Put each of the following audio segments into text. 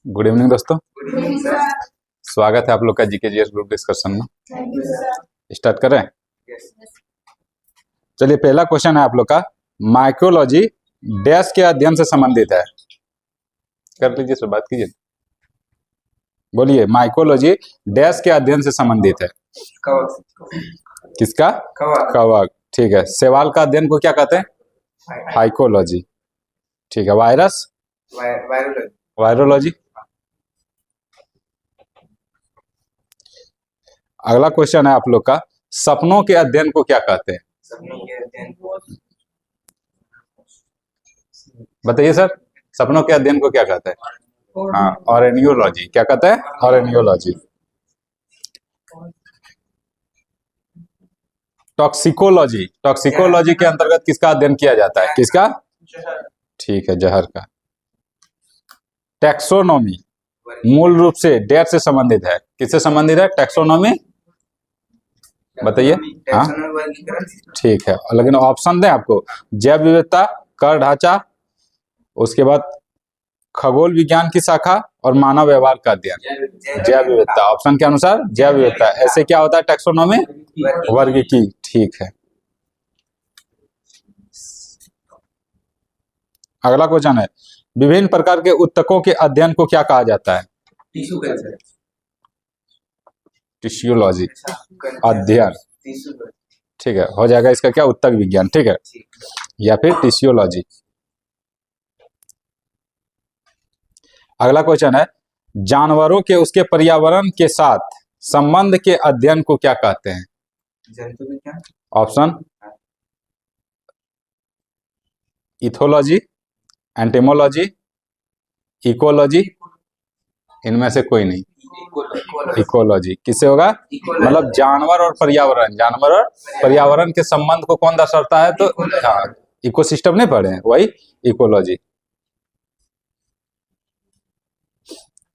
Good evening दोस्तों, good evening sir. स्वागत है आप लोग का जीके जीएस ग्रुप डिस्कशन में। Thank you sir. स्टार्ट करें। यस। चलिए, पहला क्वेश्चन है आप लोग का, माइकोलॉजी डैश के अध्ययन से संबंधित है। कर लीजिए सर, बात कीजिए, बोलिए। माइकोलॉजी डैश के अध्ययन से संबंधित है। कवक। किसका? कवक। कवक। ठीक है। शैवाल का अध्ययन को क्या कहते हैं? हाइकोलॉजी। ठीक है। वायरस? वायरोलॉजी। वायरोलॉजी। अगला क्वेश्चन है आप लोग का, सपनों के अध्ययन को क्या कहते हैं? सपनों के अध्ययन को बताइए सर, सपनों के अध्ययन को क्या कहते हैं? हाँ, ऑरेनियोलॉजी। क्या कहते हैं? ऑरेनियोलॉजी। टॉक्सिकोलॉजी। टॉक्सिकोलॉजी के अंतर्गत किसका अध्ययन किया जाता है? किसका? ठीक है, जहर का। टैक्सोनॉमी मूल रूप से डैश से संबंधित है। किससे संबंधित है? टैक्सोनॉमी। बताइए। हाँ, ठीक है। लेकिन ऑप्शन दें आपको, जैव विविधता, कर ढांचा, उसके बाद खगोल विज्ञान की शाखा और मानव व्यवहार का अध्ययन। जैव विविधता। ऑप्शन के अनुसार जैव विविधता। ऐसे क्या होता है टैक्सोनॉमी? वर्ग की। ठीक है। अगला क्वेश्चन है, विभिन्न प्रकार के उत्तकों के अध्ययन को क्या कहा जाता है? Tissue culture. टिश्यूलॉजी अध्ययन। ठीक है, हो जाएगा इसका क्या? उत्तक विज्ञान। ठीक है, या फिर टिश्यूलॉजी। अगला क्वेश्चन है, जानवरों के उसके पर्यावरण के साथ संबंध के अध्ययन को क्या कहते हैं? जंतु विज्ञान। ऑप्शन, इथोलॉजी, एंटेमोलॉजी, इकोलॉजी, इनमें से कोई नहीं। इकोलॉजी। किससे होगा? मतलब जानवर और पर्यावरण, जानवर और पर्यावरण के संबंध को कौन दर्शाता है? तो हाँ, इकोसिस्टम नहीं पढ़े हैं, वही इकोलॉजी।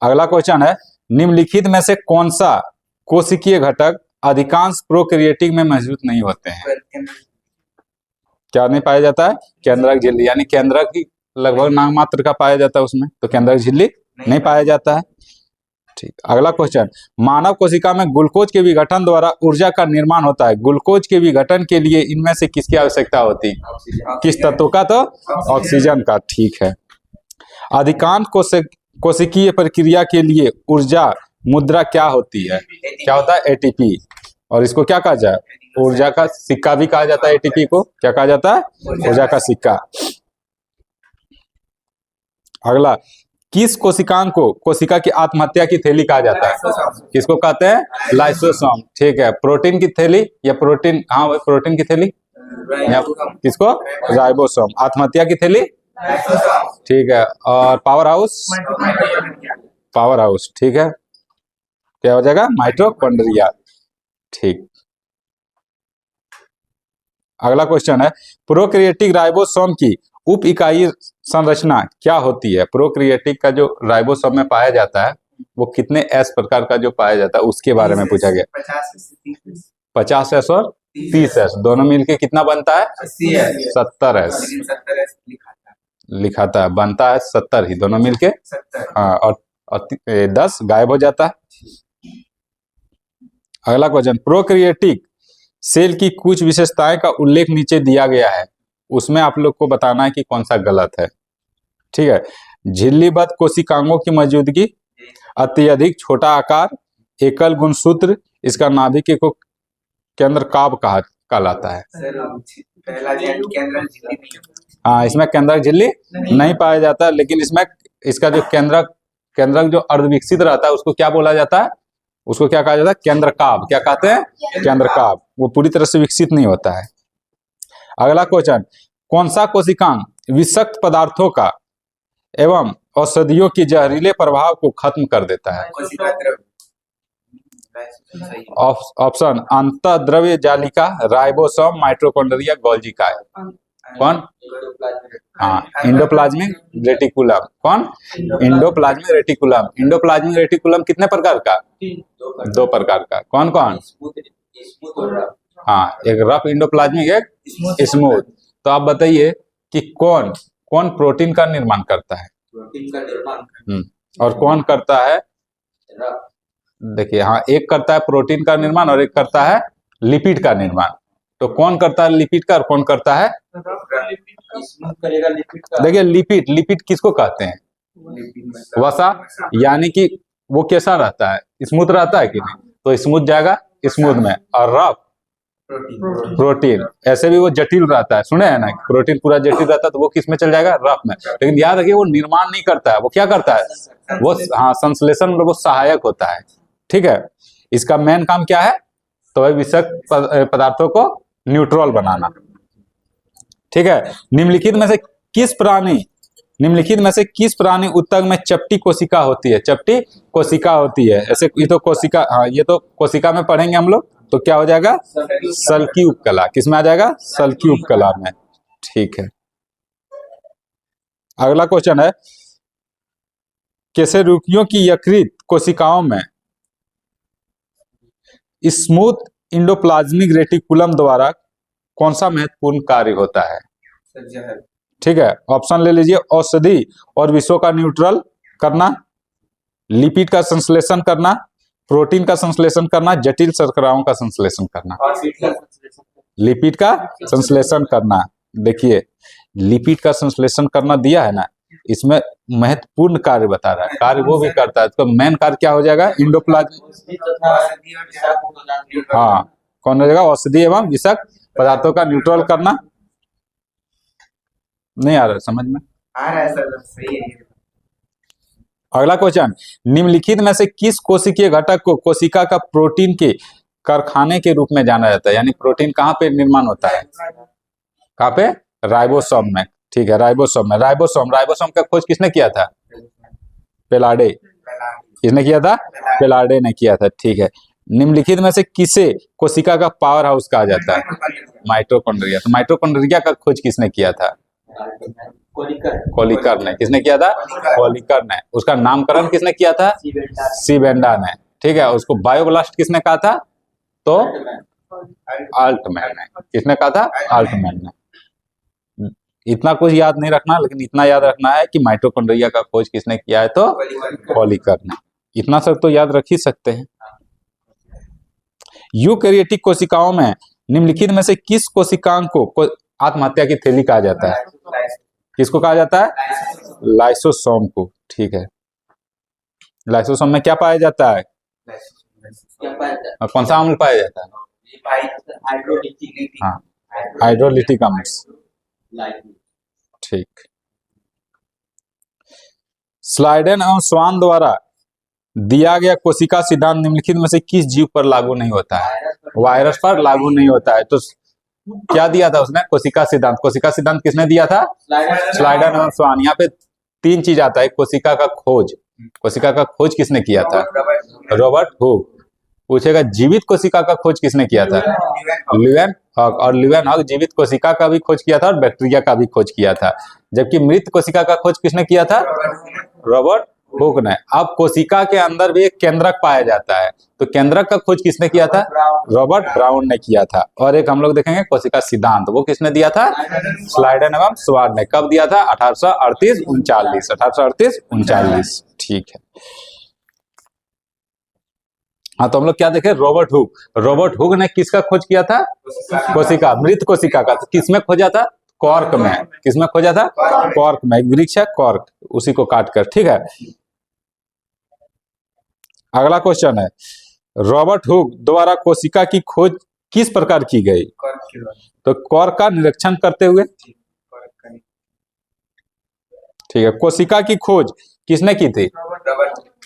अगला क्वेश्चन है, निम्नलिखित में से कौन सा कोशिकीय घटक अधिकांश प्रोकैरियोटिक में मौजूद नहीं होते हैं? क्या नहीं पाया जाता है? केंद्रक झिल्ली, यानी केंद्रक की लगभग नाम मात्र का पाया जाता है उसमें, तो केंद्रक झिल्ली नहीं पाया जाता है। ठीक। अगला क्वेश्चन, मानव कोशिका में ग्लूकोज के विघटन द्वारा ऊर्जा का निर्माण होता है। ग्लूकोज के विघटन के लिए इनमें से किसकी आवश्यकता होती है? किस तत्व का? तो ऑक्सीजन का। ठीक है। अधिकांश कोशिकीय प्रक्रिया के लिए ऊर्जा मुद्रा क्या होती है? क्या होता है? एटीपी। और इसको क्या कहा जाए? ऊर्जा का सिक्का भी कहा जाता है। एटीपी को क्या कहा जाता है? ऊर्जा का सिक्का। अगला, किस कोशिकांग को कोशिका की आत्महत्या की थैली कहा जाता है? किसको कहते हैं? लाइसोसोम। ठीक है। प्रोटीन की थैली या प्रोटीन, हाँ वही प्रोटीन की थैली, या किसको? राइबोसोम। आत्महत्या की थैली? ठीक है। और पावर हाउस? Power house. ठीक है, क्या हो जाएगा? माइटोकॉन्ड्रिया। ठीक। अगला क्वेश्चन है, प्रोकैरियोटिक राइबोसोम की उप इकाई संरचना क्या होती है? प्रोकैरियोटिक का जो राइबोसोम में पाया जाता है वो कितने एस प्रकार का जो पाया जाता है उसके बारे में पूछा गया। 50 एस और 30 एस दोनों मिलके कितना बनता है? 70 एस लिखाता है। बनता है 70 ही, दोनों मिलके। हाँ, और 10 गायब हो जाता है। अगला क्वेश्चन, प्रोकैरियोटिक सेल की कुछ विशेषताएं का उल्लेख नीचे दिया गया है, उसमें आप लोग को बताना है कि कौन सा गलत है। ठीक है। झिल्लीबद्ध कोशिकांगों की मौजूदगी, अत्यधिक छोटा आकार, एकल गुणसूत्र, इसका नाभिक को केंद्र काब कहलाता है। हाँ, इसमें केंद्रक झिल्ली नहीं पाया जाता, लेकिन इसमें इसका जो केंद्रक जो अर्धविकसित रहता है उसको क्या बोला जाता है? उसको क्या कहा जाता है? केंद्रकाब। क्या कहते हैं? केंद्रकाब। वो पूरी तरह से विकसित नहीं होता है। अगला क्वेश्चन, कौन सा कोशिकांग विषाक्त पदार्थों का एवं औषधियों के जहरीले प्रभाव को खत्म कर देता है? ऑप्शन, अंतःद्रव्य जालिका, राइबोसोम, माइटोकॉन्ड्रिया, गोल्गी काय। कौन? हाँ, इंडोप्लाज्मिक रेटिकुलम। कौन? Endoplasmic reticulum. इंडोप्लाज्मिक रेटिकुलम कितने प्रकार का? 2 प्रकार का। कौन कौन? हाँ, एक रफ इंडोप्लाज्मिक, एक स्मूथ। तो आप बताइए कि कौन प्रोटीन का निर्माण करता है? और कौन करता है, देखिए हाँ, एक करता है प्रोटीन का निर्माण और एक करता है लिपिड का निर्माण। तो कौन करता है लिपिड का और कौन करता है, स्मूथ करेगा लिपिड का। देखिए लिपिड, लिपिड किसको कहते हैं, वसा, यानी कि वो कैसा रहता है, स्मूथ रहता है कि नहीं, तो स्मूथ जाएगा स्मूथ में, और रफ प्रोटीन। प्रोटीन, ऐसे भी वो जटिल रहता है, सुने हैं ना, प्रोटीन पूरा जटिल रहता है तो वो किस में चल जाएगा, रफ में। लेकिन याद रखिए वो निर्माण नहीं करता है, वो क्या करता है, वो हाँ संश्लेषण में वो सहायक होता है, ठीक है। इसका मेन काम क्या है, तो वही विषाक्त पदार्थों को न्यूट्रल बनाना, ठीक है। निम्नलिखित में से किस प्राणी, निम्नलिखित में से किस प्राणी उत्तक में चपटी कोशिका होती है, चपटी कोशिका होती है, ऐसे ये तो कोशिका, हाँ ये तो कोशिका में पढ़ेंगे हम लोग, तो क्या हो जाएगा, सल्की उपकला, किसमें आ जाएगा, सल्की उपकला में, ठीक है। अगला क्वेश्चन है, कशेरुकियों की यकृत कोशिकाओं में स्मूथ इंडोप्लाज्मिक रेटिकुलम द्वारा कौन सा महत्वपूर्ण कार्य होता है, जहर। ठीक है। ऑप्शन ले लीजिए, औषधि और विषों का न्यूट्रल करना, लिपिड का संश्लेषण करना, प्रोटीन का संश्लेषण करना, जटिल शर्कराओं का संश्लेषण करना। लिपिड का संश्लेषण करना, देखिए लिपिड का संश्लेषण करना दिया है ना, इसमें महत्वपूर्ण कार्य बता रहा है, कार्य वो भी करता है, तो मेन कार्य क्या हो जाएगा, इंडोप्लाज्मिक, हाँ कौन हो जाएगा, औषधि एवं विषाक्त पदार्थों का न्यूट्रल करना। नहीं आ रहा समझ में, आ रहा है सर, सही है। अगला क्वेश्चन, निम्नलिखित में से किस कोशिकीय घटक को कोशिका का प्रोटीन के कारखाने के रूप में जाना जाता है, यानी प्रोटीन कहाँ पे निर्माण होता है, कहाँ पे, राइबोसोम में, ठीक है, राइबोसोम में। राइबोसोम का खोज किसने किया था, पेलाडे, किसने किया था, पेलाडे ने किया था, ठीक है। निम्नलिखित में से किसे कोशिका का पावर हाउस कहा जाता है, माइटोकॉन्ड्रिया। तो माइटोकॉन्ड्रिया का खोज किसने किया था, कोलिकर ने, किसने किया था, कोलिकर ने। उसका नामकरण किसने किया था, सीबेंडा ने, ठीक है। उसको बायोब्लास्ट किसने कहा था, तो अल्टमैन ने, किसने कहा था, अल्टमैन ने। इतना कुछ याद नहीं रखना, लेकिन इतना याद रखना है कि माइटोकॉन्ड्रिया का खोज किसने किया है, तो कोलिकर ने। इतना सब तो याद रख ही सकते हैं। यूकैरियोटिक कोशिकाओं में निम्नलिखित में से किस कोशिकांग को आत्महत्या की थैली कहा जाता है, किसको कहा जाता है, लाइसोसोम को, ठीक है। लाइसोसोम में क्या पाया जाता है, कौन सा अम्ल पाया जाता है, हाँ हाइड्रोलिटिक अम्ल, ठीक। स्लाइडेन एवं स्वान द्वारा दिया गया कोशिका सिद्धांत निम्नलिखित में से किस जीव पर लागू नहीं होता है, वायरस पर लागू नहीं होता है। तो क्या दिया था उसने, कोशिका सिद्धांत, कोशिका सिद्धांत किसने दिया था, स्लाइडेन एवं स्वान। यहाँ पे तीन चीज आता है, कोशिका का खोज, कोशिका का खोज किसने किया था, रॉबर्ट हुक। पूछेगा जीवित कोशिका का खोज किसने किया था, ल्यूवेनहॉक, और ल्यूवेनहॉक जीवित कोशिका का भी खोज किया था और बैक्टीरिया का भी खोज किया था। जबकि मृत कोशिका का खोज किसने किया था, रॉबर्ट हुक ने। अब कोशिका के अंदर भी एक केंद्रक पाया जाता है, तो केंद्रक का खोज किसने किया था, रॉबर्ट ब्राउन ने किया था। और एक हम लोग देखेंगे कोशिका सिद्धांत, वो किसने दिया था, स्लाइडेन एवं स्वान ने। कब दिया था, 1838-39, 1838-39, ठीक है। हाँ तो हम लोग क्या देखे, रॉबर्ट हुक, रॉबर्ट हुक ने किसका खोज किया था, कोशिका, मृत कोशिका का। तो किसमें खोजा था, कॉर्क में, किसमें खोजा था, कॉर्क में, एक वृक्ष है कॉर्क, उसी को काट कर, ठीक है। अगला क्वेश्चन है, रॉबर्ट हुक द्वारा कोशिका की खोज किस प्रकार की गई, तो कॉर्क का निरीक्षण करते हुए, ठीक है। कोशिका की खोज किसने की थी,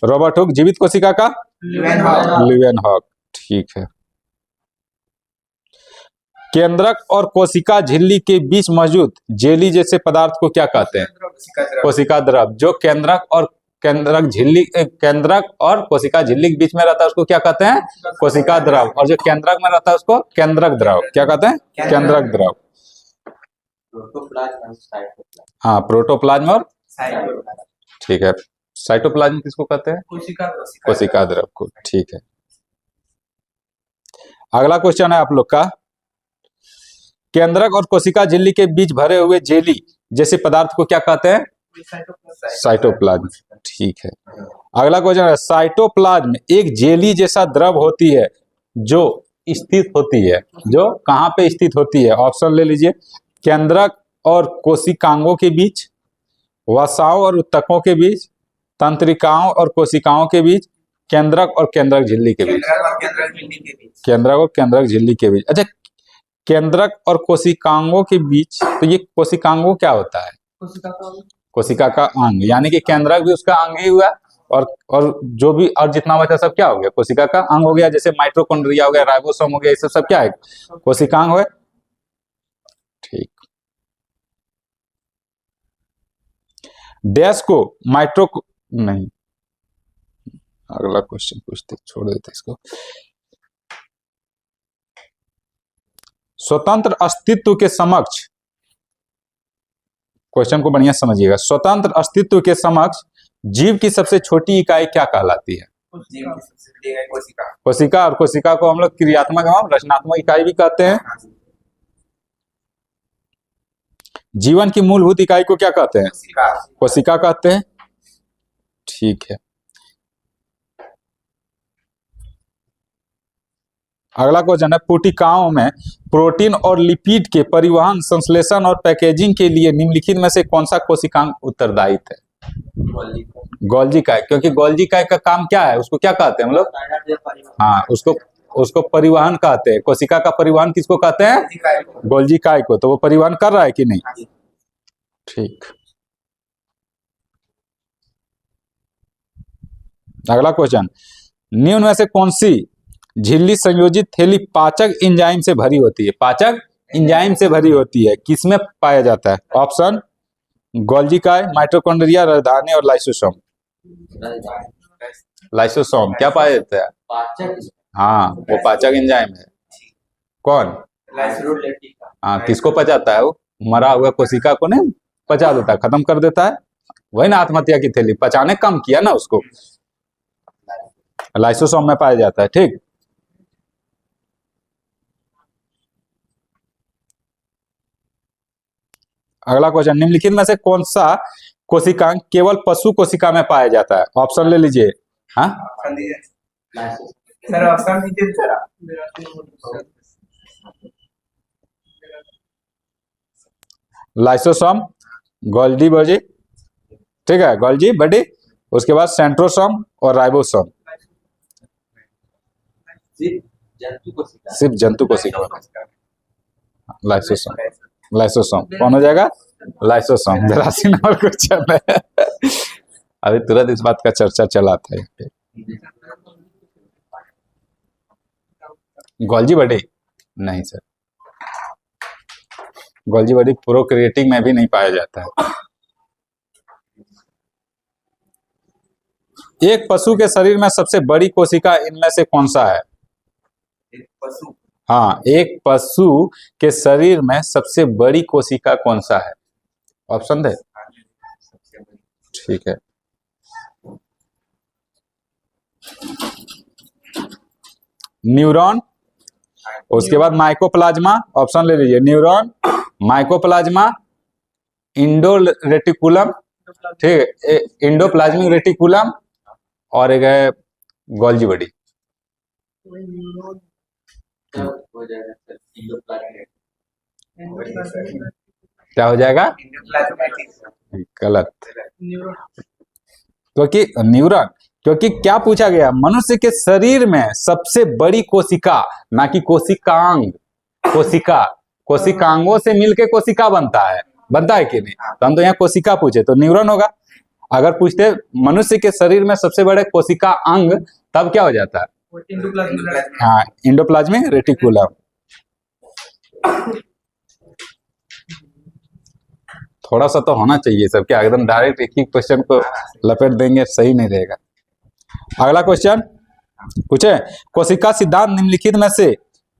रॉबर्ट हुक। जीवित कोशिका का, ल्यूवेनहॉक, ठीक है। केंद्रक और कोशिका झिल्ली के बीच मौजूद जेली जैसे पदार्थ को क्या कहते हैं, कोशिका द्रव। जो केंद्रक और केंद्रक और कोशिका झिल्ली के बीच में रहता है उसको क्या कहते हैं, कोशिका द्रव। और जो केंद्रक में रहता है उसको केंद्रक द्रव, क्या कहते हैं, केंद्रक द्रव। हाँ प्रोटोप्लाज्म और, ठीक है। साइटोप्लाज्म किसको कहते हैं, कोशिका द्रव को, ठीक है। अगला क्वेश्चन है आप लोग का, केंद्रक और कोशिका झिल्ली के बीच भरे हुए जेली जैसे पदार्थ को क्या कहते हैं, साइटोप्लाज्म, ठीक है। अगला क्वेश्चन है, साइटोप्लाज्म एक जेली जैसा द्रव होती है जो स्थित होती है, जो कहाँ पे स्थित होती है? ऑप्शन ले लीजिए, केंद्रक और कोशिकांगों के बीच, वसाओं और उत्तकों के बीच, तंत्रिकाओं और कोशिकाओं के बीच, केंद्रक और केंद्रक झिल्ली के बीच। केंद्रक और केंद्रक झिल्ली के बीच। अच्छा, केंद्रक और कोशिकांगों के बीच, तो ये कोशिकांगों क्या होता है? कोशिका का अंग, यानी कि केंद्रक भी उसका अंग ही हुआ, और जो भी और जितना बचा सब क्या हो गया? कोशिका का अंग हो गया। जैसे माइटोकॉन्ड्रिया हो गया, राइबोसोम हो गया, ये सब क्या है? कोशिकांग हो। ठीक। डैश को नहीं, अगला क्वेश्चन पूछते, छोड़ देते इसको। स्वतंत्र अस्तित्व के समक्ष, क्वेश्चन को बढ़िया समझिएगा, स्वतंत्र अस्तित्व के समक्ष जीव की सबसे छोटी इकाई क्या कहलाती है? कोशिका। और कोशिका को हम लोग क्रियात्मक एवं रचनात्मक इकाई भी कहते हैं। जीवन की मूलभूत इकाई को क्या कहते हैं? कोशिका कहते हैं। ठीक है। अगला क्वेश्चन है, पुटिकाओं में प्रोटीन और लिपिड के परिवहन, संश्लेषण और पैकेजिंग के लिए निम्नलिखित में से कौन सा कोशिकांग उत्तरदायी है? गोल्जी काय। क्योंकि गोल्जी काय का काम क्या है? उसको क्या कहते हैं हम लोग? हाँ, उसको परिवहन कहते हैं। कोशिका का परिवहन किसको कहते हैं? गोल्जी काय को। तो वो परिवहन कर रहा है कि नहीं? ठीक। अगला क्वेश्चन, निम्न में से कौन सी झिल्ली संयोजित थैली पाचक एंजाइम से भरी होती है? पाचक एंजाइम से भरी होती है, किसमें पाया जाता है? ऑप्शन, गोल्जी काय, माइटोकॉन्ड्रिया, राजधानी और लाइसोसोम। लाइसोसोम क्या पाया जाता है? पाचक। हाँ, वो पाचक एंजाइम है। कौन? हाँ, किसको पचाता है? वो मरा हुआ कोशिका को नहीं पचा देता है, खत्म कर देता है। वही ना आत्महत्या की थैली, पचाने कम किया ना उसको। लाइसोसोम में पाया जाता है। ठीक। अगला क्वेश्चन, निम्नलिखित में से कौन सा कोशिकांग केवल पशु कोशिका में पाया जाता है? ऑप्शन ले लीजिए। हाँ, सर ऑप्शन दीजिए जरा। लाइसोसोम, गोल्जी बॉडी, ठीक है, गोल्जी बॉडी, उसके बाद सेंट्रोसोम और राइबोसोम। सिर्फ जंतु कोशिका। लाइसोसोम। लाइसोसोम कौन हो जाएगा? लाइसोसोम। 82 नंबर क्वेश्चन है। अभी तुरंत इस बात का चर्चा चला था। गोल्जी बॉडी नहीं सर, गोल्जी बॉडी प्रोक्रिएटिंग में भी नहीं पाया जाता है। एक पशु के शरीर में सबसे बड़ी कोशिका इनमें से कौन सा है? एक पशु। हाँ, एक पशु के शरीर में सबसे बड़ी कोशिका कौन सा है? ऑप्शन दे। ठीक है। न्यूरॉन, उसके बाद माइकोप्लाज्मा। ऑप्शन ले लीजिए, न्यूरॉन, माइकोप्लाज्मा, इंडोरेटिकुलम, ठीक है, इंडोप्लाज्मिक रेटिकुलम, और एक है गोल्जी बॉडी। क्या हो जाएगा? गलत। क्योंकि न्यूरॉन, क्योंकि क्या पूछा गया? मनुष्य के शरीर में सबसे बड़ी कोशिका, ना कि कोशिकांग। कोशिका, कोशिकांगों से मिलके कोशिका बनता है कि नहीं? तो हम तो यहाँ कोशिका पूछे, तो न्यूरॉन होगा। अगर पूछते मनुष्य के शरीर में सबसे बड़े कोशिका अंग, तब क्या हो जाता है? हाँ, इंडोप्लाज्मिक रेटिकुलम। थोड़ा सा तो होना चाहिए सब, क्या एकदम डायरेक्ट एक ही क्वेश्चन को लपेट देंगे, सही नहीं रहेगा। अगला क्वेश्चन पूछे, कोशिका सिद्धांत निम्नलिखित में से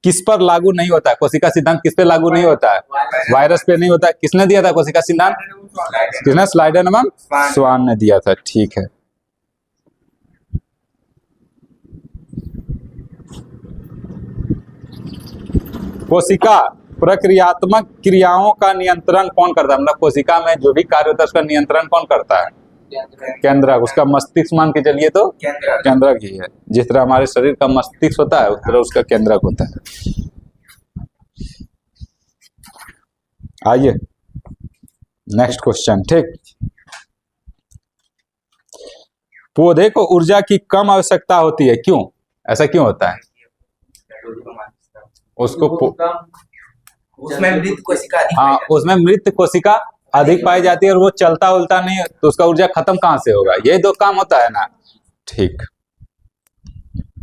किस पर लागू नहीं होता है? कोशिका सिद्धांत किस पे लागू नहीं होता है? वायरस पे नहीं होता है। किसने दिया था कोशिका सिद्धांत? किसने? स्लाइडर एवं स्वान ने दिया था। ठीक है। कोशिका प्रक्रियात्मक क्रियाओं का नियंत्रण कौन करता है? मतलब कोशिका में जो भी कार्य होता है उसका नियंत्रण कौन करता है? केंद्रक। उसका मस्तिष्क मान के चलिए तो केंद्र केंद्रक ही है। जिस तरह हमारे शरीर का मस्तिष्क होता है उस तरह उसका केंद्रक होता है। आइए नेक्स्ट क्वेश्चन। ठीक, पौधे को ऊर्जा की कम आवश्यकता होती है, क्यों? ऐसा क्यों होता है? उसको उसमें मृत कोशिका अधिक हाँ, पाई जाती उसमें मृत कोशिका अधिक पाई जाती है और वो चलता उलता नहीं है, तो उसका ऊर्जा खत्म कहां से होगा? ये दो काम होता है ना। ठीक,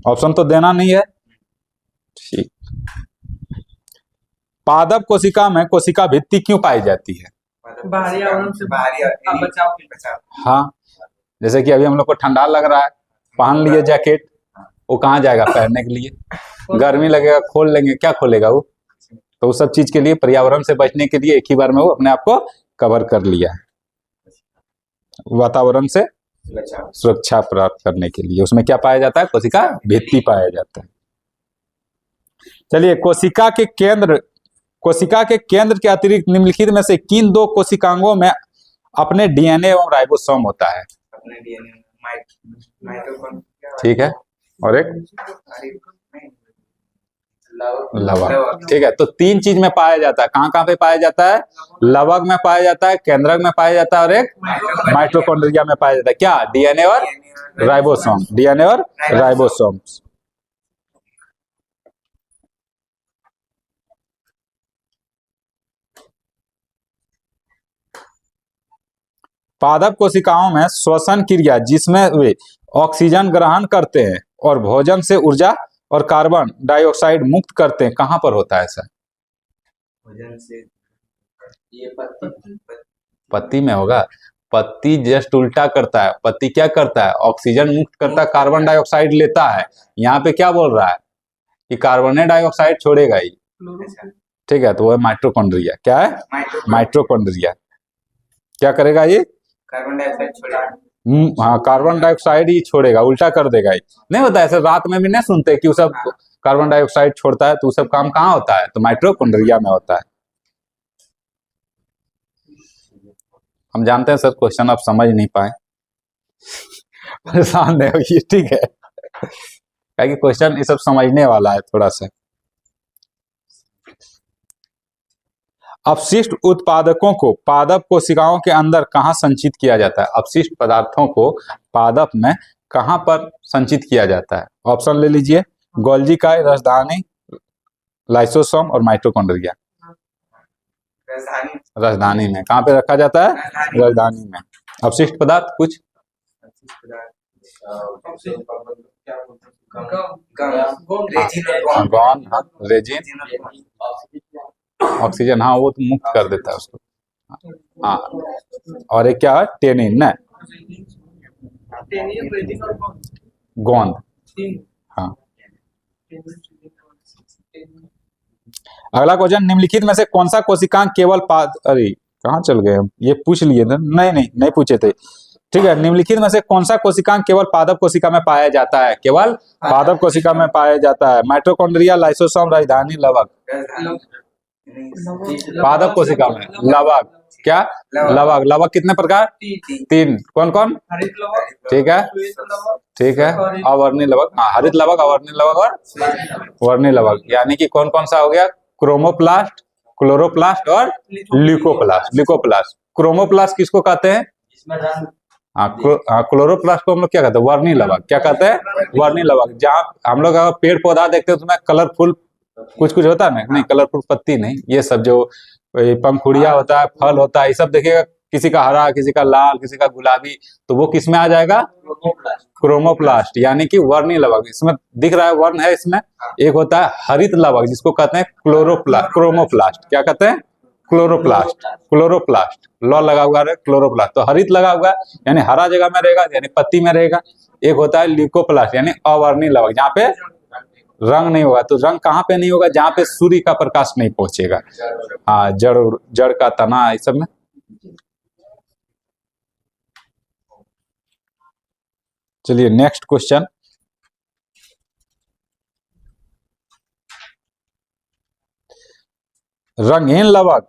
ऑप्शन तो देना नहीं है। ठीक, पादप कोशिका में कोशिका भित्ति क्यों पाई जाती है? है। बाहरी आवरण से बाहरी आवरण बचाव के लिए। बचाव। हाँ, जैसे कि अभी हम लोग को ठंडा लग रहा है, पहन लिए जैकेट, वो कहाँ जाएगा पहनने के लिए? गर्मी लगेगा, खोल लेंगे, क्या खोलेगा वो? तो उस सब चीज के लिए, पर्यावरण से बचने के लिए एक ही बार में वो अपने आप को कवर कर लिया है, वातावरण से बचाव। सुरक्षा प्राप्त करने के लिए। उसमें क्या पाया जाता है? कोशिका भित्ति पाया जाता है। चलिए, कोशिका के केंद्र के अतिरिक्त निम्नलिखित में से किन दो कोशिकांगों में अपने डीएनए एवं राइबोसोम होता है? अपने डीएनए माइटोकॉन्ड्रिया। ठीक है, और एक लवक। ठीक है, तो तीन चीज में पाया जाता है। कहाँ कहाँ पे पाया जाता है? लवक में पाया जाता है, केंद्रक में पाया जाता है, और एक माइटोकॉन्ड्रिया में पाया जाता है। क्या? डीएनए और राइबोसोम। डीएनए और राइबोसोम। पादप कोशिकाओं में श्वसन क्रिया, जिसमें वे ऑक्सीजन ग्रहण करते हैं और भोजन से ऊर्जा और कार्बन डाइऑक्साइड मुक्त करते हैं, कहां पर होता है ऐसा? भोजन से ये पत्ती में होगा। पत्ती जस्ट उल्टा करता है। पत्ती क्या करता है? ऑक्सीजन मुक्त करता है, कार्बन डाइऑक्साइड लेता है। यहाँ पे क्या बोल रहा है कि कार्बन डाइऑक्साइड छोड़ेगा ही। ठीक है, तो वो है माइटोकॉन्ड्रिया। क्या है? माइटोकॉन्ड्रिया। क्या करेगा ये? कार्बन डाइऑक्साइड छोड़ेगा। हाँ, कार्बन डाइऑक्साइड ही छोड़ेगा, उल्टा कर देगा ही। नहीं होता ऐसे? रात में भी नहीं सुनते कि वो सब कार्बन डाइऑक्साइड छोड़ता है, तो वो सब काम कहाँ होता है? तो माइटोकॉन्ड्रिया में होता है। हम जानते हैं सर, क्वेश्चन आप समझ नहीं पाए, परेशान नहीं होइए, ठीक है? क्योंकि क्वेश्चन ये सब समझने वाला है थोड़ा सा। अपशिष्ट उत्पादकों को पादप कोशिकाओं के अंदर कहाँ संचित किया जाता है? अपशिष्ट पदार्थों को पादप में कहाँ पर संचित किया जाता है? ऑप्शन ले लीजिए, गोल्जी काय, राजधानी, लाइसोसोम और माइटोकॉन्ड्रिया। राजधानी में। कहाँ पे रखा जाता है? राजधानी में। अपशिष्ट पदार्थ कुछ रेजिन, ऑक्सीजन, हाँ वो तो मुक्त कर देता है उसको। हाँ, और एक क्या है? टेनिन ना, गोंद। हाँ, अगला क्वेश्चन, निम्नलिखित में से कौन सा कोशिकांग केवल अरे कहाँ चल गए हम? ये पूछ लिए थे। नहीं पूछे थे। ठीक है, निम्नलिखित में से कौन सा कोशिकांग केवल पादप कोशिका में पाया जाता है? केवल पादप कोशिका में पाया जाता है। माइटोकॉन्ड्रिया, लाइसोसोम, राजधानी, लवक। पादप कोशिका में लवक। क्या? लवक। लवक कितने प्रकार? तीन। कौन कौन? ठीक है, ठीक है, अवर्णी लवक। हाँ, हरित लवक, अवर्णी लवक और वर्णी लवक। यानी कि कौन कौन सा हो गया? क्रोमोप्लास्ट, क्लोरोप्लास्ट और ल्यूकोप्लास्ट। ल्यूकोप्लास्ट। क्रोमोप्लास्ट किसको कहते हैं? हाँ, क्लोरोप्लास्ट को हम लोग क्या कहते हैं? वर्णी लवक। क्या कहते हैं? वर्णी लवक। जहाँ हम लोग अगर पेड़ पौधा देखते हैं तो उसमें कलरफुल कुछ होता है ना? नहीं, कलरफुल पत्ती नहीं, ये सब जो पंखुड़िया होता है, फल होता है, ये सब देखिएगा, किसी का हरा, किसी का लाल, किसी का गुलाबी, तो वो किस में आ जाएगा? क्रोमोप्लास्ट, यानी कि वर्णी लवक। इसमें दिख रहा है वर्ण है इसमें। एक होता है हरित लवक, जिसको कहते हैं क्रोमोप्लास्ट। क्या कहते हैं? क्लोरोप्लास्ट। क्लोरोप्लास्ट, लॉ लगा हुआ है, क्लोरोप्लास्ट। तो हरित लगा हुआ यानी हरा जगह में रहेगा, यानी पत्ती में रहेगा। एक होता है ल्यूकोप्लास्ट, यानी अवर्णी लवक, जहाँ पे रंग नहीं होगा। तो रंग कहाँ पे नहीं होगा? जहाँ पे सूर्य का प्रकाश नहीं पहुंचेगा। हाँ, जड़ का तना, इस सब में। चलिए नेक्स्ट क्वेश्चन, रंगीन लवक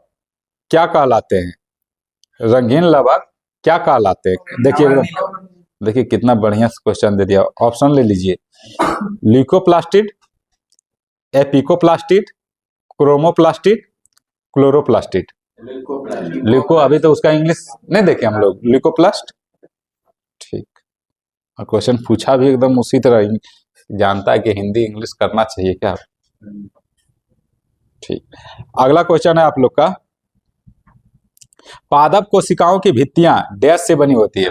क्या कहलाते हैं? रंगीन लवक क्या कहलाते हैं? देखिए एकदम, देखिए कितना बढ़िया क्वेश्चन दे दिया। ऑप्शन ले लीजिए, ल्यूकोप्लास्टिड, एपिकोप्लास्टिड, क्रोमोप्लास्टिड, क्लोरोप्लास्टिड। ल्यूको अभी तो उसका इंग्लिश नहीं देखे हम लोग, ल्यूकोप्लास्ट। ठीक, और क्वेश्चन पूछा भी एकदम उसी तरह ही, जानता है कि हिंदी इंग्लिश करना चाहिए क्या। ठीक, अगला क्वेश्चन है आप लोग का, पादप कोशिकाओं की भित्तियां डैश से बनी होती है?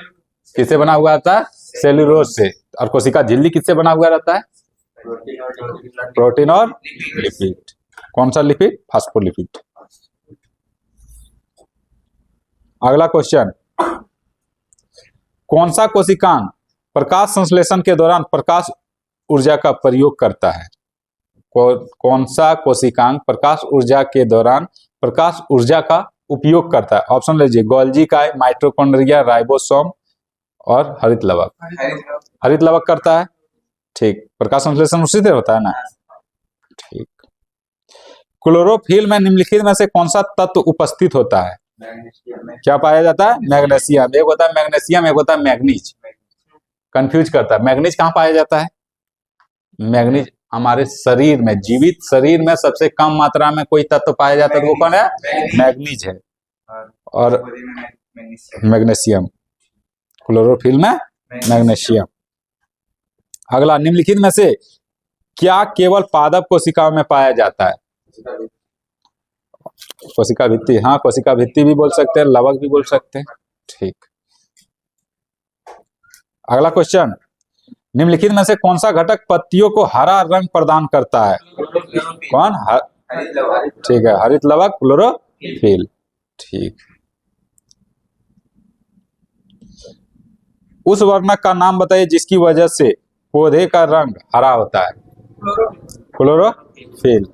किससे बना हुआ रहता है? सेल्यूलोज से। और कोशिका झिल्ली किससे बना हुआ रहता है? प्रोटीन और लिपिड। कौन सा लिपिड? फास्फोलिपिड। अगला क्वेश्चन, कौन सा कोशिकांग प्रकाश संश्लेषण के दौरान प्रकाश ऊर्जा का प्रयोग करता है? कौन सा कोशिकांग प्रकाश ऊर्जा के दौरान प्रकाश ऊर्जा का उपयोग करता है? ऑप्शन लीजिए, गोल्जी काय, माइटोकॉन्ड्रिया, राइबोसोम और हरित लवक। हरित लवक करता है। ठीक, प्रकाश संश्लेषण उसी से होता है ना। ठीक, क्लोरोफिल में निम्नलिखित में से कौन सा तत्व उपस्थित होता है? क्या पाया जाता है? मैग्नीशियम। एक होता है मैग्नीशियम, एक होता है मैग्नीज। कंफ्यूज करता है। मैग्नीज कहाँ पाया जाता है? मैग्नीज हमारे शरीर में, जीवित शरीर में सबसे कम मात्रा में कोई तत्व पाया जाता है तो वो कौन है? मैग्नीज है। और मैग्नीशियम, क्लोरोफिल में मैग्नीशियम। अगला, निम्नलिखित में से क्या केवल पादप कोशिकाओं में पाया जाता है? कोशिका भित्ति, हाँ कोशिका भित्ति भी बोल सकते हैं, लवक भी बोल सकते हैं। ठीक, अगला क्वेश्चन, निम्नलिखित में से कौन सा घटक पत्तियों को हरा रंग प्रदान करता है? कौन? ठीक है, हरित लवक, क्लोरोफिल। ठीक, उस वर्णक का नाम बताइए जिसकी वजह से पौधे का रंग हरा होता है? क्लोरोफिल।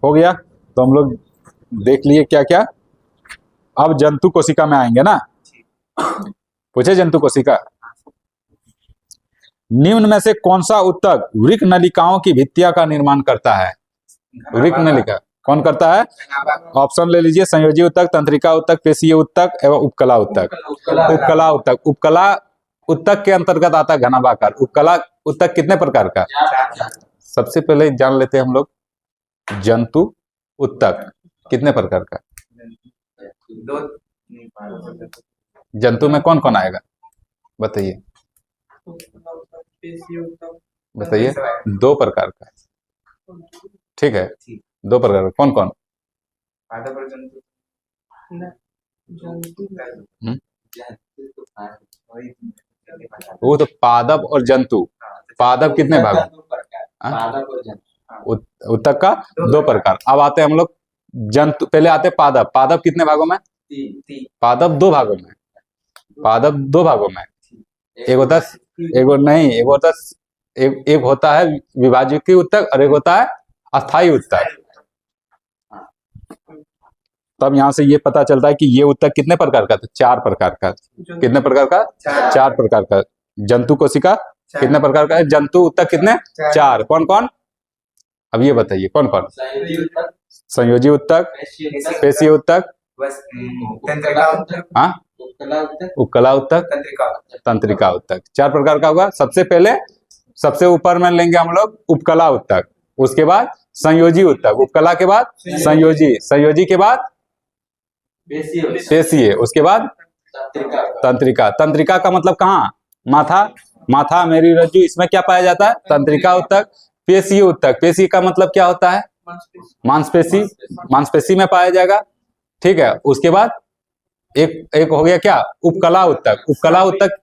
हो गया, तो हम लोग देख लिए क्या क्या। अब जंतु कोशिका में आएंगे ना। पूछे जंतु कोशिका, निम्न में से कौन सा ऊतक वृक्क नलिकाओं की भित्तियां का निर्माण करता है? वृक्क नलिका कौन करता है? ऑप्शन ले लीजिए, संयोजी ऊतक, तंत्रिका ऊतक, पेशीय ऊतक एवं उपकला ऊतक। उपकला ऊतक, उपकला ऊतक के अंतर्गत आता है घनाभाकार। उपकला ऊतक कितने प्रकार का? सबसे पहले जान लेते हैं हम लोग, जंतु ऊतक कितने प्रकार का? जंतु में कौन कौन आएगा बताइए? बताइए, दो प्रकार का। ठीक है, दो प्रकार का। कौन कौन? वो तो पादप और जंतु। पादप कितने भाग? ऊतक का दो प्रकार। अब आते हैं हम लोग जंतु, पहले आते हैं पादप। पादप कितने भागों में? पादप दो भागों में। पादप दो भागों में, एक होता है, एक नहीं, एक होता है विभाजकीय ऊतक और एक होता है अस्थायी ऊतक। तब यहां से ये पता चलता है कि ये ऊतक कितने प्रकार का? तो चार प्रकार का। कितने प्रकार का? चार प्रकार का। जंतु कोशिका कितने प्रकार का है? जंतु ऊतक कितने? चार। कौन कौन? अब ये बताइए कौन कौन? संयोजी ऊतक, पेशीय ऊतक, हाँ उपकला ऊतक, तंत्रिका ऊतक। चार प्रकार का होगा। सबसे पहले सबसे ऊपर में लेंगे हम लोग उपकला ऊतक, उसके बाद संयोजी ऊतक, उपकला के बाद संयोजी, संयोजी के बाद पेशीय, उसके बाद तंत्रिका। तंत्रिका का मतलब कहाँ? माथा, माथा मेरी रज्जु, इसमें क्या पाया जाता है? तंत्रिका ऊतक। पेशीय ऊतक, पेशी का मतलब क्या होता है? मांसपेशी, मांसपेशी में पाया जाएगा। ठीक है, उसके बाद एक हो गया क्या? उपकला ऊतक। उपकला ऊतक,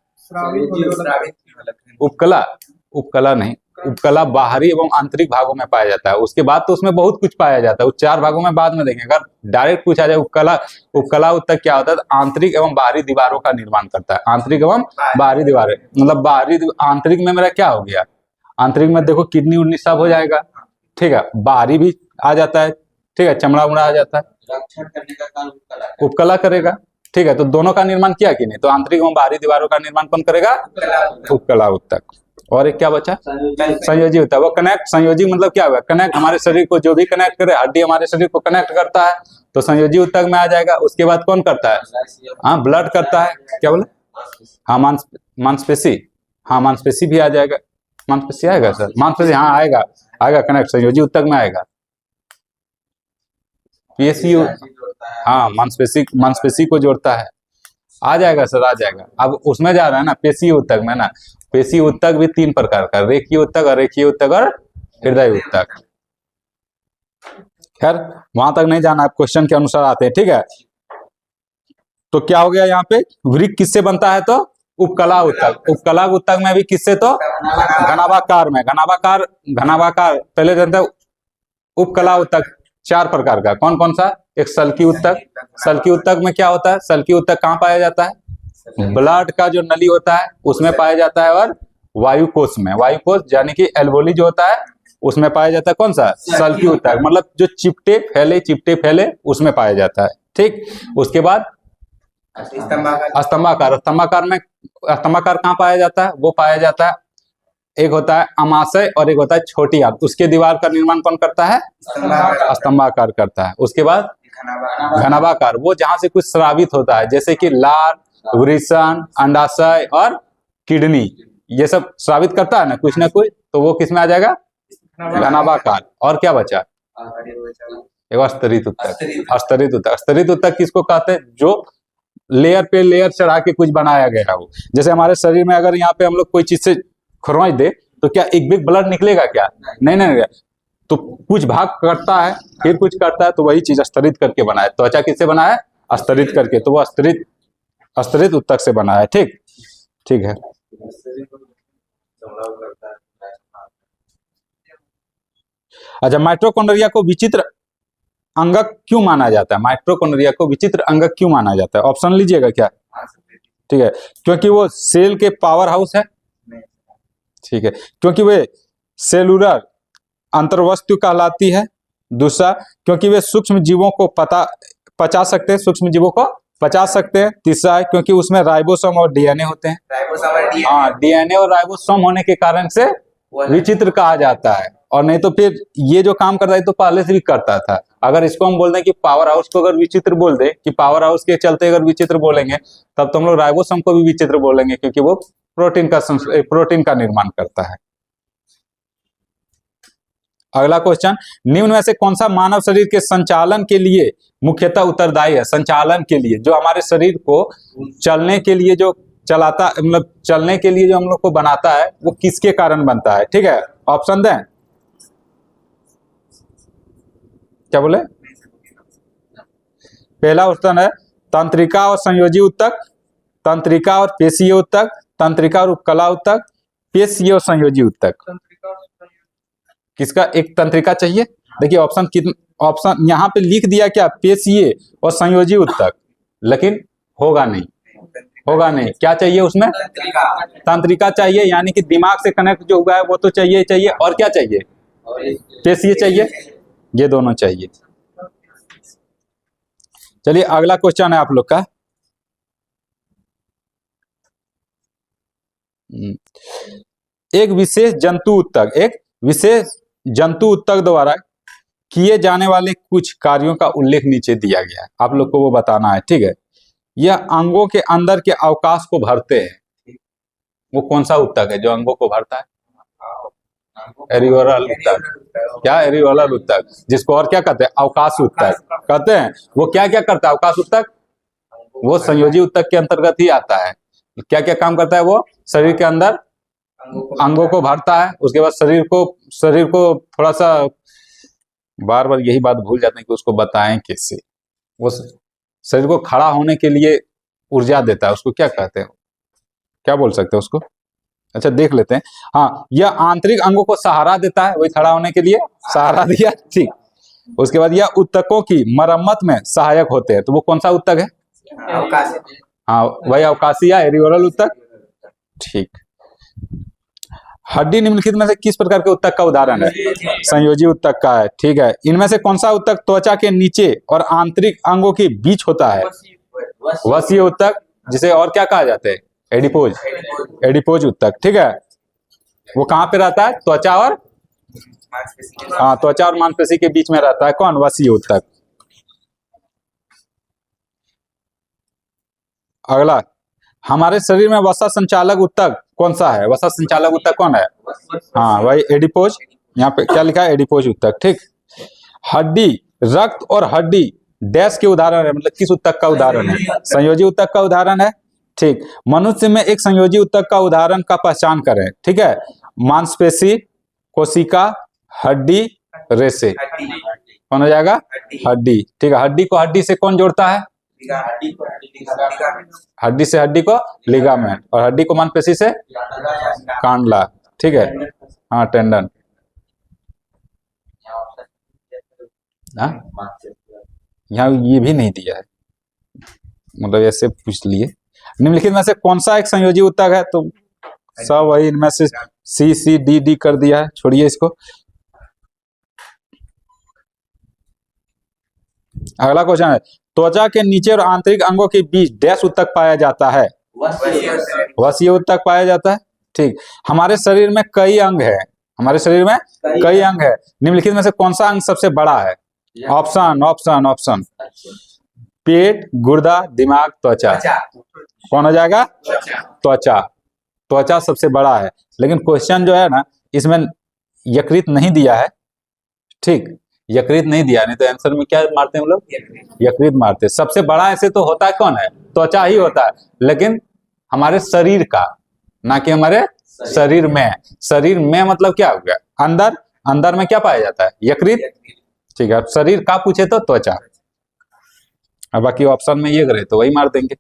उपकला, उपकला नहीं, उपकला बाहरी एवं आंतरिक भागों में पाया जाता है। उसके बाद तो उसमें बहुत कुछ पाया जाता है, उस चार भागों में बाद में देखेंगे। अगर डायरेक्ट पूछा जाए उपकला ऊतक क्या होता है, तो आंतरिक एवं बाहरी दीवारों का निर्माण करता है। आंतरिक एवं बाहरी दीवारें, मतलब बाहरी, आंतरिक में मेरा क्या हो गया? आंतरिक में देखो किडनी उडनी सब हो जाएगा। ठीक है, बाहरी भी आ जाता है। ठीक है, चमड़ा उमड़ा आ जाता है, रक्षण करने का काम उपकला करेगा। ठीक है, तो दोनों का निर्माण किया कि नहीं? तो आंतरिक एवं बाहरी दीवारों का निर्माण कौन करेगा? उपकला ऊतक। और एक क्या बचा? संयोजी ऊतक। वो कनेक्ट, संयोजी मतलब क्या हुआ? कनेक्ट, हमारे शरीर को जो भी कनेक्ट करे, हड्डी हमारे शरीर को कनेक्ट करता है तो संयोजी ऊतक में आ जाएगा। उसके बाद कौन करता है? हाँ, ब्लड करता है। क्या बोले? हाँ, मांसपेशी। हाँ, मांसपेशी भी आ जाएगा। मांसपेशी आएगा सर? मांसपेशी हाँ आएगा, आएगा कनेक्ट, संयोजी ऊतक में आएगा। पेशियों, हाँ मांसपेशी को जोड़ता है, आ जाएगा सर, आ जाएगा। अब उसमें जा रहा है ना पेशी ऊतक में ना। पेशी ऊतक भी 3 प्रकार का, रेखीय ऊतक, अरेखीय ऊतक और हृदय ऊतक। खैर वहां तक नहीं जाना, क्वेश्चन के अनुसार आते हैं, ठीक है। तो क्या हो गया यहाँ पे? वृक्क किससे बनता है? तो उपकला ऊतक। उपकला ऊतक में भी किससे? तो घनाभाकार में। घनाभाकार पहले जानते हैं। उपकला ऊतक 4 प्रकार का, कौन कौन सा? एक सल्की ऊतक। सल्की ऊतक में क्या होता है? सल्की ऊतक कहाँ पाया जाता है? ब्लड का जो नली होता है उसमें पाया जाता है, और वायुकोश में, वायुकोश यानी कि एल्वोली जो होता है उसमें पाया जाता है। कौन सा? सल्की ऊतक, मतलब जो चिपटे फैले उसमें पाया जाता है, ठीक। उसके बाद स्तंभाकार। स्तंभाकार कहाँ पाया जाता है? वो पाया जाता है, एक होता है अमाशय और एक होता है छोटी आंत। उसके दीवार का निर्माण कौन करता है? स्तंभाकार करता है। उसके बाद घनाभाकार, वो जहां से कुछ स्रावित होता है, जैसे कि लार, वृषण, अंडाशय और किडनी, ये सब स्रावित करता है ना कुछ ना कुछ, तो वो किस में आ जाएगा? घनाभाकार। और क्या बचा? एक स्तरित ऊतक। स्तरित ऊतक। स्तरित ऊतक किसको कहते हैं? जो लेयर पे लेयर चढ़ा के कुछ बनाया गया हो। जैसे हमारे शरीर में अगर यहाँ पे हम लोग कोई चीज से खरोंच दे तो क्या एक बिग ब्लड निकलेगा? क्या नहीं। तो कुछ भाग करता है, फिर कुछ करता है, तो वही चीज स्तरित करके बना है। त्वचा किससे बना है? स्तरित करके, तो वो स्तरित ऊतक से बना है, ठीक है। अच्छा, माइटोकॉन्ड्रिया को विचित्र अंगक क्यों माना जाता है? माइटोकॉन्ड्रिया को विचित्र अंगक क्यों माना जाता है? ऑप्शन लीजिएगा क्या? ठीक है, क्योंकि वो सेल के पावर हाउस है, ठीक है, क्योंकि वे सेलुलर अंतर्वस्तु कहलाती है। दूसरा, क्योंकि वे सूक्ष्म जीवों को पचा सकते हैं, सूक्ष्म जीवों को पचा सकते हैं। तीसरा है क्योंकि उसमें राइबोसोम और डीएनए होते हैं। हाँ, डीएनए और राइबोसोम होने के कारण से विचित्र कहा जाता है। और नहीं तो फिर ये जो काम करता है तो पहले से भी करता था। अगर इसको हम बोल दें कि पावर हाउस को अगर विचित्र बोल दे, कि पावर हाउस के चलते अगर विचित्र बोलेंगे, तब तो हम लोग राइबोसोम को भी विचित्र बोलेंगे, क्योंकि वो प्रोटीन का निर्माण करता है। अगला क्वेश्चन, निम्न में से कौन सा मानव शरीर के संचालन के लिए मुख्यतः उत्तरदायी है? संचालन के लिए, जो हमारे शरीर को चलने के लिए जो चलाता, मतलब चलने के लिए जो हम लोग को बनाता है, वो किसके कारण बनता है? ठीक है, ऑप्शन दें। क्या बोले? पहला ऑप्शन है तंत्रिका और संयोजी ऊतक, तंत्रिका और पेशीय ऊतक, तंत्रिका और उपकला ऊतक, पेशीय और संयोजी ऊतक। किसका एक तंत्रिका चाहिए? देखिए ऑप्शन यहाँ पे लिख दिया क्या? पेशीय और संयोजी ऊतक, लेकिन होगा नहीं। क्या चाहिए उसमें? तंत्रिका चाहिए, यानी कि दिमाग से कनेक्ट जो हुआ है वो तो चाहिए। और क्या चाहिए? पेशीय चाहिए, ये दोनों चाहिए। चलिए अगला क्वेश्चन है आप लोग का। एक विशेष जंतु ऊतक द्वारा किए जाने वाले कुछ कार्यों का उल्लेख नीचे दिया गया है, आप लोग को वो बताना है, ठीक है। यह अंगों के अंदर के अवकाश को भरते हैं। वो कौन सा ऊतक है जो अंगों को भरता है? एरियोलर ऊतक। क्या? एरियोलर ऊतक, जिसको और क्या कहते हैं? अवकाश ऊतक कहते हैं। वो क्या क्या करता है अवकाश ऊतक? वो संयोजी ऊतक के अंतर्गत ही आता है। क्या क्या काम करता है वो? शरीर के अंदर अंगों को भरता है। उसके बाद शरीर को थोड़ा सा, बार बार यही बात भूल जाते हैं कि उसको बताएं कैसे। वो शरीर को खड़ा होने के लिए ऊर्जा देता है, उसको क्या कहते हैं? क्या बोल सकते हैं उसको? अच्छा देख लेते हैं। हाँ, यह आंतरिक अंगों को सहारा देता है, वही खड़ा होने के लिए सहारा दिया, ठीक। उसके बाद यह ऊतकों की मरम्मत में सहायक होते हैं। तो वो कौन सा ऊतक है? हाँ, वही अवकाशी या एरियोलर ऊतक, ठीक। हड्डी निम्नलिखित में से किस प्रकार के ऊतक का उदाहरण है? संयोजी ऊतक का है, ठीक है। इनमें से कौन सा ऊतक त्वचा के नीचे और आंतरिक अंगों के बीच होता है? वसीय ऊतक, जिसे और क्या कहा जाता है? एडिपोज ऊतक, ठीक है। वो कहाँ पे रहता है? त्वचा और मांसपेशी के हाँ, त्वचा और मांसपेशी के बीच में रहता है। कौन? वसीय ऊतक। अगला, हमारे शरीर में वसा संचालक ऊतक कौन सा है? वसा संचालक ऊतक कौन है? हाँ, वही एडिपोज। यहाँ पे क्या लिखा है? एडिपोज ऊतक। ठीक। हड्डी, रक्त और हड्डी डैश के उदाहरण है, मतलब किस ऊतक का उदाहरण है? संयोजी ऊतक का उदाहरण है। ठीक। मनुष्य में एक संयोजी ऊतक का उदाहरण का पहचान करें। ठीक है। मांसपेशी, कोशिका, हड्डी, रेशे। कौन हो जाएगा? हड्डी। ठीक है। हड्डी को हड्डी से कौन जोड़ता है? हड्डी से हड्डी को लिगामेंट, और हड्डी को मांसपेशी से कांडला। ठीक है। हाँ, टेंडन। हाँ, यहाँ ये भी नहीं दिया है, मतलब ऐसे पूछ लिए। निम्नलिखित में से कौन सा एक संयोजी ऊतक है? तो सब वही इनमें से सी सी डी डी कर दिया है, छोड़िए इसको। अगला क्वेश्चन है, त्वचा के नीचे और आंतरिक अंगों के बीच डैश ऊतक पाया जाता है? वसीय ऊतक पाया जाता है। ठीक। हमारे शरीर में कई अंग है, हमारे शरीर में कई अंग है, निम्नलिखित में से कौन सा अंग सबसे बड़ा है? ऑप्शन ऑप्शन ऑप्शन, पेट, गुर्दा, दिमाग, त्वचा। कौन हो जाएगा? त्वचा। त्वचा सबसे बड़ा है, लेकिन क्वेश्चन जो है ना, इसमें यकृत नहीं दिया है। ठीक, यकृत नहीं दिया, नहीं तो आंसर में क्या मारते हैं हम लोग? यकृत मारते। सबसे बड़ा ऐसे तो होता है कौन है? त्वचा ही होता है, लेकिन हमारे शरीर का, ना कि हमारे शरीर में। शरीर में मतलब क्या हो गया? अंदर। अंदर में क्या पाया जाता है? यकृत। ठीक है। शरीर का पूछे तो त्वचा, और बाकी ऑप्शन में ये करे तो वही मार देंगे।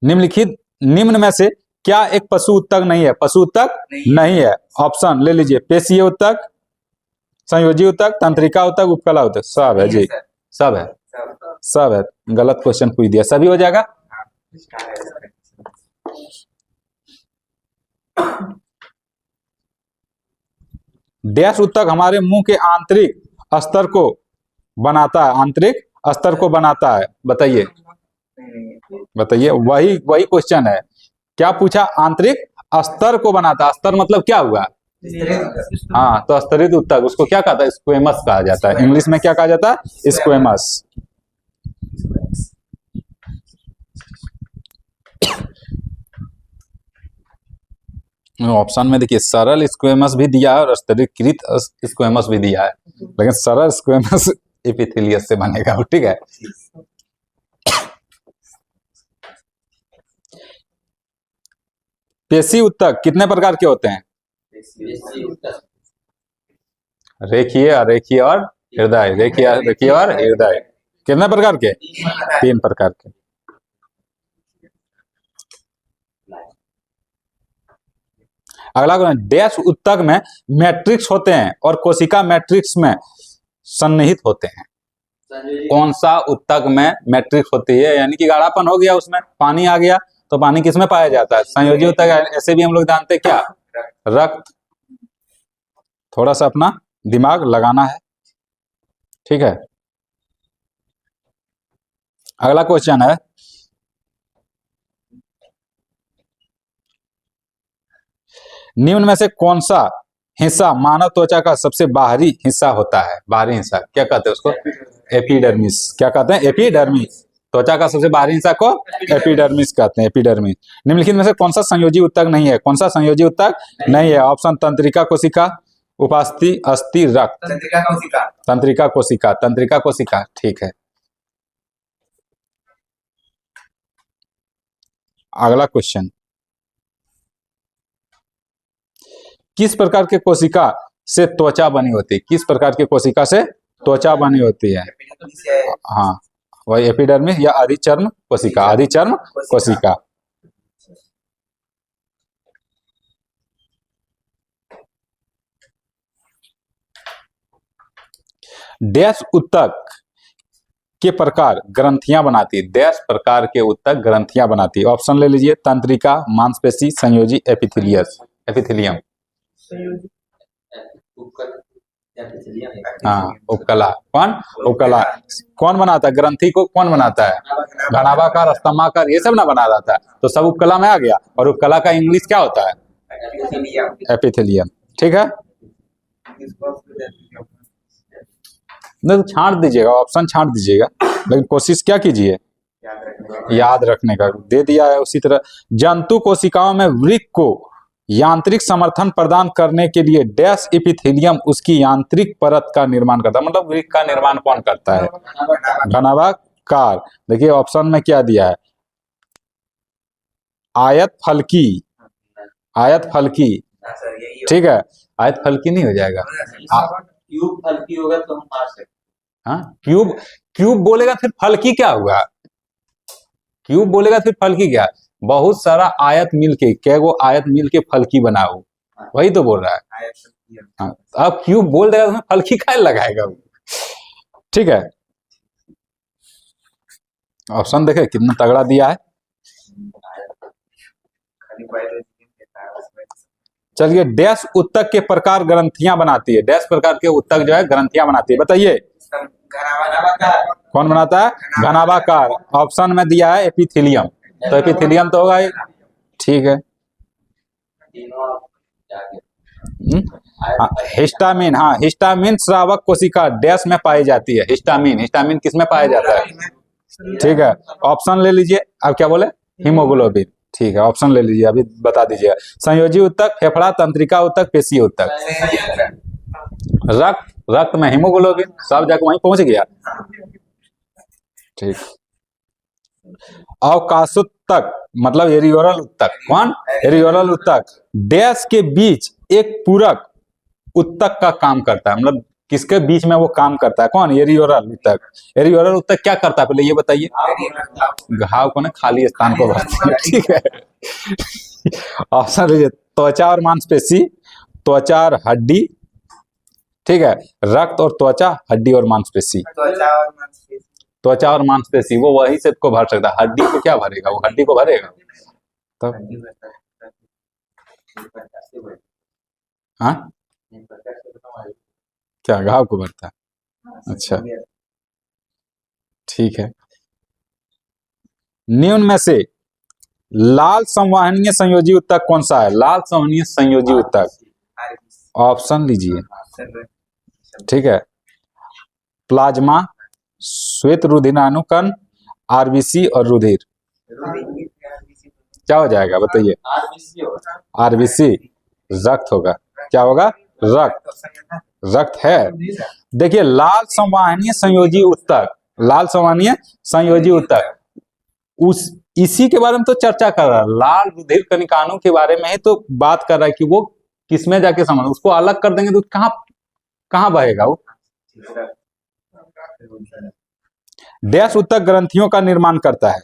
निम्नलिखित, निम्न में से क्या एक पशु ऊतक नहीं है? पशु ऊतक नहीं है। ऑप्शन ले लीजिए, पेशीय ऊतक, संयोजी ऊतक, तंत्रिका ऊतक, उपकला ऊतक। सब है जी, सब है, सब है। गलत क्वेश्चन पूछ दिया, सभी हो जाएगा। डैश ऊतक हमारे मुंह के आंतरिक अस्तर को बनाता है, आंतरिक अस्तर को बनाता है। बताइए, बताइए। वही वही क्वेश्चन है। क्या पूछा? आंतरिक अस्तर को बनाता। अस्तर मतलब क्या हुआ? हाँ, तो स्तरित ऊतक, उसको क्या कहता है? स्क्वेमस कहा जाता है। इंग्लिश में क्या कहा जाता है? स्क्वेमस। ऑप्शन में देखिए, सरल स्क्वेमस भी दिया है और स्तरीकृत स्क्वेमस भी दिया है, लेकिन सरल स्क्वेमस एपिथेलियस से बनेगा। ठीक है। पेशी ऊतक कितने प्रकार के होते हैं? रेखीय, अरेखीय और हृदय। रेखीय, रेखीय और हृदय। कितने प्रकार के? 3 प्रकार के। अगला क्वेश्चन, डैश ऊतक में मैट्रिक्स होते हैं और कोशिका मैट्रिक्स में सन्निहित होते हैं। कौन सा ऊतक में मैट्रिक्स होती है? यानी कि गाढ़ापन हो गया, उसमें पानी आ गया, तो पानी किसमें पाया जाता है? संयोजी ऊतक। ऐसे भी हम लोग जानते हैं क्या? रक्त। थोड़ा सा अपना दिमाग लगाना है। ठीक है। अगला क्वेश्चन है, निम्न में से कौन सा हिस्सा मानव त्वचा का सबसे बाहरी हिस्सा होता है? बाहरी हिस्सा क्या कहते हैं उसको? एपिडर्मिस। क्या कहते हैं? एपिडर्मिस। त्वचा का सबसे बाहरी हिस्सा को एपिडर्मिस कहते हैं, एपिडर्मिस। निम्नलिखित में से कौन सा संयोजी ऊतक नहीं है? कौन सा संयोजी ऊतक नहीं है? ऑप्शन, तंत्रिका कोशिका, उपास्थि, अस्थि, रक्त। तंत्रिका कोशिका। तंत्रिका कोशिका, तंत्रिका कोशिका। ठीक है। अगला क्वेश्चन, किस प्रकार के कोशिका से त्वचा बनी होती है? किस प्रकार की कोशिका से त्वचा बनी होती है? हाँ, वही एपिडर्मिस या अधिचर्म कोशिका। अधिचर्म कोशिका। डैश ऊतक के प्रकार ग्रंथियां बनाती है। डैश प्रकार के ऊतक ग्रंथियां बनाती है। ऑप्शन ले लीजिए, तंत्रिका, मांसपेशी, संयोजी, एपिथेलियस, एपिथेलियम। हाँ उपकला। कौन? उपकला। कौन बनाता है? ग्रंथि को कौन बनाता है? घनाभाकार, स्तंभाकार, ये सब ना बना रहा था, तो सब उपकला में आ गया। और उपकला का इंग्लिश क्या होता है? एपिथेलियम। ठीक है, नहीं तो छांट दीजिएगा, ऑप्शन छांट दीजिएगा, लेकिन कोशिश क्या कीजिए, याद रखने का। दे दिया है उसी तरह। जंतु कोशिकाओं में वृक्क को यांत्रिक समर्थन प्रदान करने के लिए डैश एपिथेलियम उसकी यांत्रिक परत का निर्माण करता है। मतलब वृक्क का निर्माण कौन करता है? घनाभाकार। देखिए ऑप्शन में क्या दिया है, आयत फलकी, आयत फलकी। ठीक है, आयत फलकी नहीं हो जाएगा। क्यूब फलकी होगा तो हम मार सकते। हाँ क्यूब, क्यूब बोलेगा फिर फलकी क्या हुआ? क्यूब बोलेगा फिर फलकी क्या? बहुत सारा आयत मिलके, क्या वो आयत मिलके फलकी बनाओ, वही तो बोल रहा है। हाँ, अब क्यूब बोल देगा तो फलकी क्या लगाएगा वो? ठीक है, ऑप्शन देखे कितना तगड़ा दिया है। चलिए, डैश उत्तक के प्रकार ग्रंथियां बनाती है। डैश प्रकार के उत्तक जो है ग्रंथियां बनाती है, बताइए कौन बनाता है? घनाभाकार। ऑप्शन में दिया है एपिथेलियम, तो एपिथेलियम तो होगा। ठीक है, हिस्टामिन। हाँ, हिस्टामिन श्रावक कोशिका डैश में पाई जाती है। हिस्टामिन, हिस्टामिन किस में पाया जाता है? ठीक है, ऑप्शन ले लीजिए। अब क्या बोले? हीमोग्लोबिन। ठीक है, ऑप्शन ले लीजिए, अभी बता दीजिए। संयोजी उत्तक, फेफड़ा, तंत्रिका उत्तक, पेशीय उत्तक। रक्त, रक्त में हीमोग्लोबिन, सब जाकर वहीं पहुंच गया। ठीक, अवकाशोत्तक मतलब एरियोरल उत्तक। कौन? एरियोरल उत्तक डैश के बीच एक पूरक उत्तक का काम करता है। मतलब किसके बीच में वो काम करता है? कौन? एरियोरल उत्तक। एरियोरल उत्तक क्या करता है पहले ये बताइए? घाव को ना, खाली स्थान को भरता है। ठीक है, ऑप्शन लीजिए। त्वचा और मांसपेशी, त्वचा और हड्डी, ठीक है, रक्त और त्वचा, हड्डी और मांसपेशी। त्वचा और मांसपेशी वो वही से को भर सकता है, हड्डी को क्या भरेगा? वो हड्डी को भरेगा तो हाँ क्या घाव को भरता है? अच्छा, ठीक है। निम्न में से लाल संवहनीय संयोजी उत्तक कौन सा है? लाल संवहनीय संयोजी उत्तक, ऑप्शन लीजिए। ठीक है, प्लाज्मा, श्वेत रुधिरानुकण, आरबीसी और रुधिर। क्या हो जाएगा बताइए? आरबीसी, रक्त होगा। क्या होगा? रक्त, रक्त है। देखिए, लाल संवहनीय संयोजी उत्तक, लाल संवहनीय संयोजी उत्तक उस इसी के बारे में तो चर्चा कर रहा है। लाल रुधिर कणिकाओं के बारे में ही तो बात कर रहा है कि वो किसमें जाके समान, उसको अलग कर देंगे तो कहां कहां बहेगा वो? डैश उत्तक ग्रंथियों का निर्माण करता है।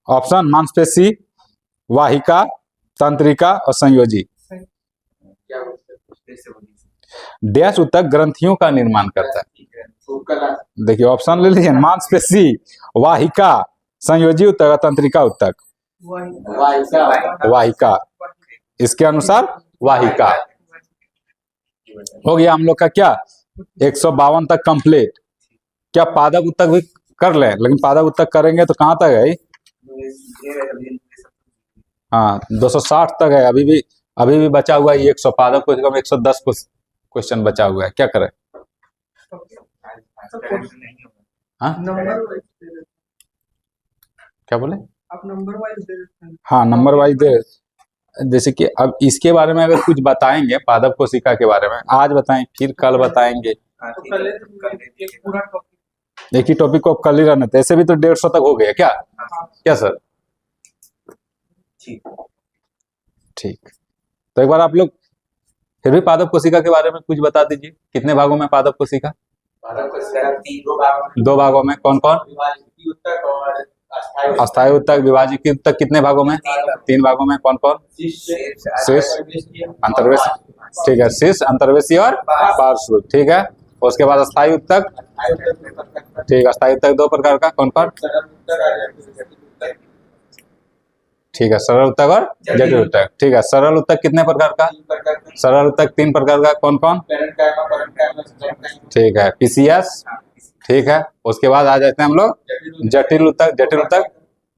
ऑप्शन मांसपेशी, वाहिका, तंत्रिका और संयोजी। डैश उत्तक ग्रंथियों का निर्माण करता है। देखिए ऑप्शन ले लीजिए, मांसपेशी, वाहिका, संयोजी उत्तक, तंत्रिका उत्तक। वाहिका, इसके अनुसार वाहिका हो गया हम लोग का। क्या 152 तक कंप्लीट। क्या पादप उत्तक भी कर ले? लेकिन पादप उत्तक करेंगे तो कहां तक है? हाँ 260 तक है। अभी भी बचा हुआ है 100 पादप को, 110 क्वेश्चन बचा हुआ है। क्या करें? हाँ क्या बोले? आप नंबर वाइज दे देते हैं। हाँ नंबर वाइज दे। जैसे कि अब इसके बारे में अगर कुछ बताएंगे, पादप कोशिका के बारे में आज बताएं, फिर कल बताएंगे। तो कल एक पूरा टॉपिक, एक ही टॉपिक को कल ही रहना था। ऐसे भी तो 150 तक हो गया। क्या क्या सर? ठीक, तो एक बार आप लोग फिर भी पादप कोशिका के बारे में कुछ बता दीजिए। कितने भागों में पादप कोशिका? दो भागों में। कौन कौन? अस्थायी उत्तक, विभाजित उत्तक। कितने भागों में? 3 भागों में। कौन कौन? शीर्ष, अंतर्वेशी। ठीक है, शीर्ष, अंतर्वेशी और पार्श्व। ठीक है, उसके बाद अस्थायी उत्तक। ठीक है, अस्थायी उत्तक 2 प्रकार का। कौन कौन? ठीक है, सरल ऊतक और जटिल ऊतक। ठीक है, सरल ऊतक कितने प्रकार का? तीन प्रकार के सरल ऊतक 3 प्रकार का, कौन कौन? Parenchyma, parenchyma, mesenchyma. ठीक है, पीसीएस। ठीक है, उसके बाद आ जाते हैं हम लोग जटिल ऊतक। जटिल ऊतक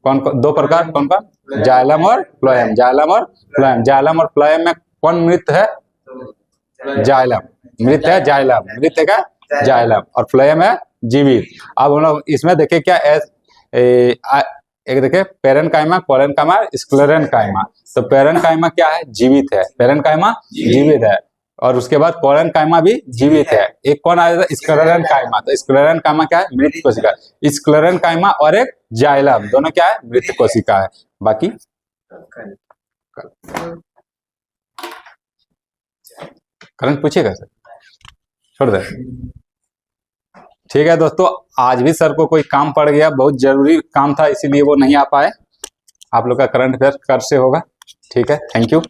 कौन कौन? 2 प्रकार, कौन कौन? जाइलम और फ्लोएम। जाइलम और फ्लोएम। जाइलम और फ्लोएम में कौन मृत है? जाइलम। मृत है जाइलम, मृत है क्या? जाइलम। और फ्लोएम है जीवित। अब हम लोग इसमें देखे क्या एक देखे पेरेंकाइमा, कोलेनकाइमा, स्क्लेरेनकाइमा। तो पेरेंकाइमा क्या है? जीवित है। पेरेंकाइमा जीवित है। और उसके बाद कोलेनकाइमा भी जीवित है। एक कौन आ जाता है? स्क्लेरेनकाइमा। तो स्क्लेरेनकाइमा क्या है? मृत कोशिका। स्क्लेरेनकाइमा और एक जाइलम दोनों क्या है? मृत कोशिका है। बाकी करंट पूछेगा सर, छोड़ दे। ठीक है दोस्तों, आज भी सर को कोई काम पड़ गया, बहुत जरूरी काम था, इसीलिए वो नहीं आ पाए। आप लोग का करंट अफेयर कल से होगा। ठीक है, थैंक यू।